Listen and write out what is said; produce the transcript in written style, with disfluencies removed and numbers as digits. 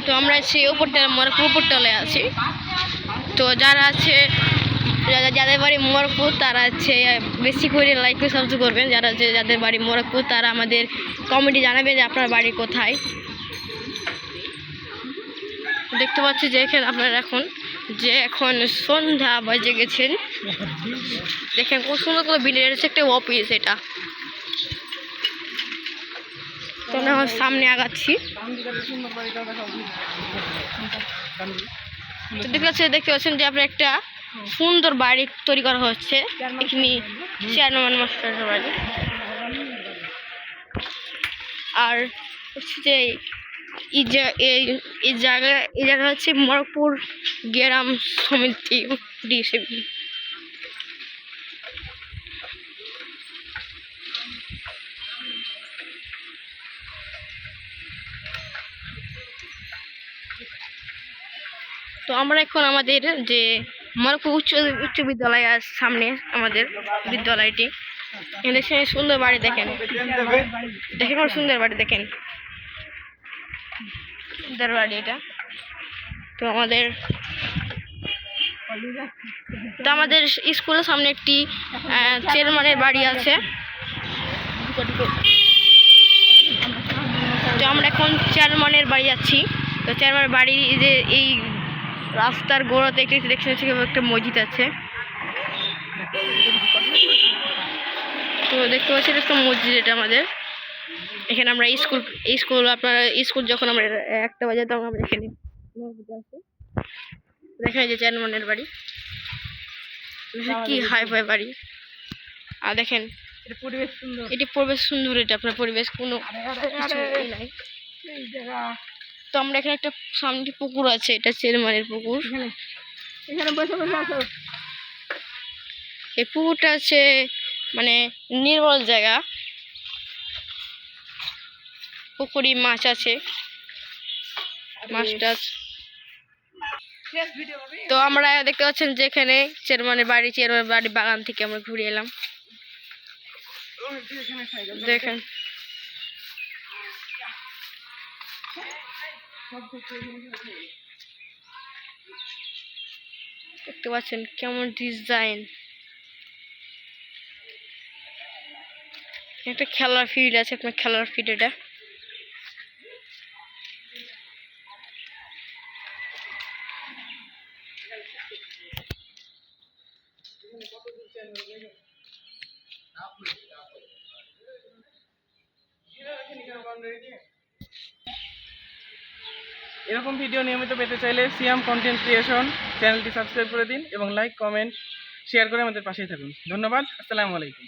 তো আমরা সেই উপরতলা মোরগপুর উপরতলায় আছি। তো যারা আছে যাদের বাড়ি মোরগপুর তারা আছে বেশি করে লাইক করে সাবস্ক্রাইব করবেন। যাদের বাড়ি মোরগপুর তারা আমাদের কমেন্টে জানাবেন যে আপনার বাড়ি কোথায়। দেখতে পাচ্ছি যে এখানে আপনারা এখন সন্ধ্যা বাজে গেছেন। দেখেন খুব সুন্দর করে বিল্ডিং এর একটা অফিস এটা। তো আমরা সামনে আগাচ্ছি। দেখতে পাচ্ছেন যে আপনার একটা সুন্দর বাড়ি তৈরি করা হচ্ছে এখানে চেয়ারম্যান মাস্টারের বাড়ি। আর হচ্ছে যে এই জায়গা হচ্ছে মোরগপুর গ্রাম সমিতি ডিসিবি। তো আমরা এখন আমাদের যে মোরগপুর উচ্চ বিদ্যালয়ের সামনে আমাদের বিদ্যালয়টি। দেখেন সুন্দর বাড়ি, দেখেন সুন্দর বাড়ি, দেখেন সুন্দর বাড়ি এটা। তো আমাদের স্কুলের সামনে একটি চেয়ারম্যানের বাড়ি আছে। তো আমরা এখন চেয়ারম্যানের বাড়ি যাচ্ছি। তো চেয়ারম্যানের বাড়ি যে এই রাস্তার গোড়াতে দেখছেন একটা মসজিদ আছে। তো দেখতে পাচ্ছি একটা মসজিদ এটা আমাদের। এখানে আমরা স্কুল যখন আমরা 1টা বাজে তখন আমরা এখানে দেখেন যে চেয়ারম্যানের বাড়ি কি হাই ফাই বাড়ি। আর দেখেন পরিবেশ সুন্দর এটা আপনার পরিবেশ কোনো নাই। তো আমরা এখানে একটা সামনে পুকুর আছে, এটা চেয়ারম্যানের পুকুর। এই পুকুরটা আছে মানে নির্মল জায়গা, পুকুরি মাছ আছে, মাছ টাছ। তো আমরা দেখতে পাচ্ছেন যে এখানে চেয়ারম্যানের বাড়ি বাগান থেকে আমরা ঘুরে এলাম। দেখেন দেখতে পাচ্ছেন কেমন ডিজাইন। একটা খেলার ফিল্ড আছে, আপনার খেলার ফিল্ড এটা। এরকম ভিডিও নিয়মিত পেতে চাইলে সিয়াম কন্টেন্ট ক্রিয়েশন চ্যানেলটি সাবস্ক্রাইব করে দিন এবং লাইক, কমেন্ট, শেয়ার করে আমাদের পাশেই থাকুন। ধন্যবাদ। আসসালামু আলাইকুম।